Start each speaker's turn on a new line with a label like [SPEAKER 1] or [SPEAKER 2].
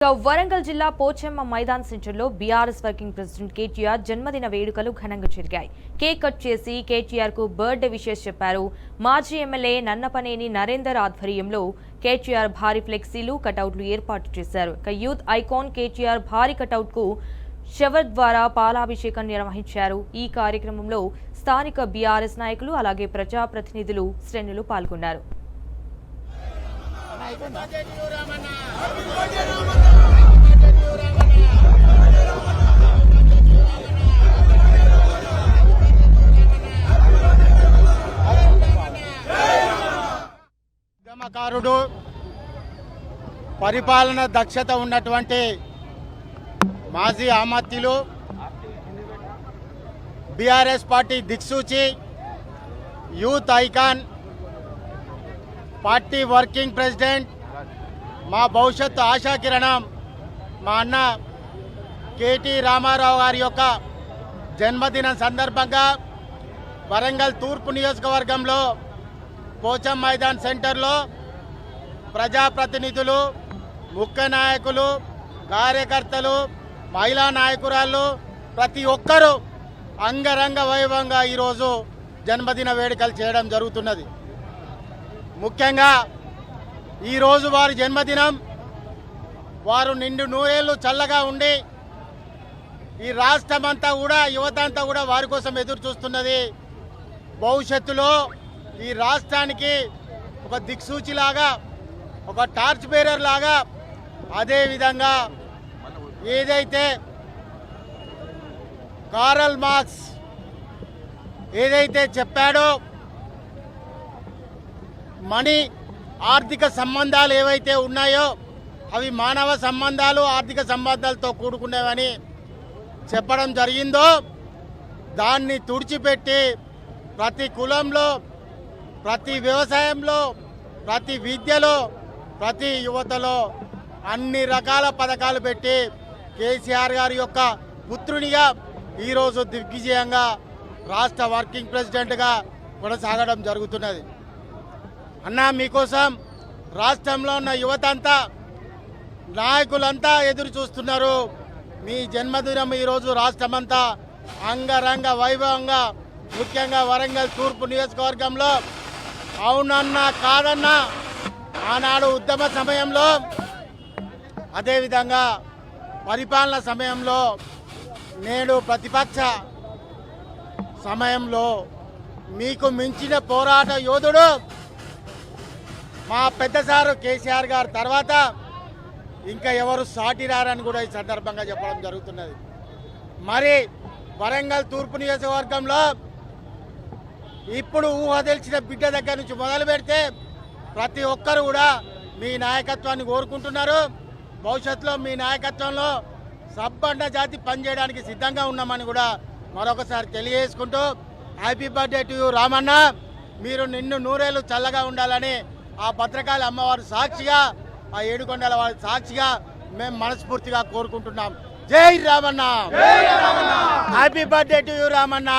[SPEAKER 1] వరంగల్ జిల్లా పోచెమ్మ మైదాన్ సెంటర్లో BRS working president KTR జన్మదిన వేడుకలు ఘనంగా జరిగాయి. కేక్ కట్ చేసి కేటీఆర్ కు బర్త్డే విషెస్ చెప్పారు. మాజీ ఎమ్మెల్యే నన్నపనేని నరేందర్ ఆధ్వర్యంలో కేటీఆర్ భారీ ఫ్లెక్సీలు కటౌట్లు ఏర్పాటు చేశారు. యూత్ ఐకాన్ కేటీఆర్ భారీ కటౌట్ కు షవర్ ద్వారా పాలాభిషేకం నిర్వహించారు. ఈ కార్యక్రమంలో స్థానిక బీఆర్ఎస్ నాయకులు అలాగే ప్రజాప్రతినిధులు శ్రేణులు పాల్గొన్నారు.
[SPEAKER 2] ఉద్యమకారుడు పరిపాలన దక్షత ఉన్నటువంటి మాజీ ఆమత్యులు బీఆర్ఎస్ పార్టీ దిక్సూచి youth icon party working president మా భవిష్యత్తు ఆశాకిరణం మా అన్న కేటీ రామారావు గారి యొక్క జన్మదినం సందర్భంగా వరంగల్ తూర్పు నియోజకవర్గంలో పోచమ్మ మైదాన్ సెంటర్లో ప్రజాప్రతినిధులు, ముఖ్య నాయకులు, కార్యకర్తలు, మహిళా నాయకురాళ్ళు ప్రతి ఒక్కరూ అంగరంగ వైభవంగా ఈరోజు జన్మదిన వేడుకలు చేయడం జరుగుతున్నది. ముఖ్యంగా ఈరోజు వారి జన్మదినం, వారు నిండు నూరేళ్ళు చల్లగా ఉండి ఈ రాష్ట్రమంతా కూడా యువత అంతా కూడా వారి కోసం ఎదురు చూస్తున్నది. భవిష్యత్తులో ఈ రాష్ట్రానికి ఒక దిక్సూచిలాగా, ఒక టార్చ్ బేరర్ లాగా, అదేవిధంగా ఏదైతే కార్ల్ మార్క్స్ ఏదైతే చెప్పాడో మనీ ఆర్థిక సంబంధాలు ఏవైతే ఉన్నాయో అవి మానవ సంబంధాలు, ఆర్థిక సంబంధాలతో కూడుకునేవని చెప్పడం జరిగిందో దాన్ని తుడిచిపెట్టి ప్రతి కులంలో, ప్రతి వ్యవసాయంలో, ప్రతి విద్యలో, ప్రతి యువతలో అన్ని రకాల పథకాలు పెట్టి కేసీఆర్ గారి యొక్క పుత్రునిగా ఈరోజు దిగ్విజయంగా రాష్ట్ర వర్కింగ్ ప్రెసిడెంట్గా కొనసాగడం జరుగుతున్నది. అన్నా, మీకోసం రాష్ట్రంలో ఉన్న యువత అంతా, నాయకులంతా ఎదురు చూస్తున్నారు. మీ జన్మదినం ఈరోజు రాష్ట్రమంతా అంగరంగ వైభవంగా, ముఖ్యంగా వరంగల్ తూర్పు నియోజకవర్గంలో అవునన్నా కాదన్నా ఆనాడు ఉద్యమ సమయంలో, అదేవిధంగా పరిపాలన సమయంలో, నేడు ప్రతిపక్ష సమయంలో మీకు మించిన పోరాట యోధుడు మా పెద్దసారు కేసీఆర్ గారు తర్వాత ఇంకా ఎవరు సాటి రారని కూడా ఈ సందర్భంగా చెప్పడం జరుగుతున్నది. మరి వరంగల్ తూర్పు నియోజకవర్గంలో ఇప్పుడు ఊహ తెలిసిన బిడ్డ దగ్గర నుంచి మొదలు పెడితే ప్రతి ఒక్కరు కూడా మీ నాయకత్వాన్ని కోరుకుంటున్నారు. భవిష్యత్తులో మీ నాయకత్వంలో సబ్బండ జాతి పనిచేయడానికి సిద్ధంగా ఉన్నామని కూడా మరొకసారి తెలియజేసుకుంటూ happy birthday to you Ramanna. మీరు నిన్ను నూరేళ్ళు చల్లగా ఉండాలని ఆ భద్రకాళి అమ్మవారి సాక్షిగా, ఆ ఏడుకొండల వారి సాక్షిగా మేము మనస్ఫూర్తిగా కోరుకుంటున్నాం. జై Ramanna. Happy birthday to you Ramanna.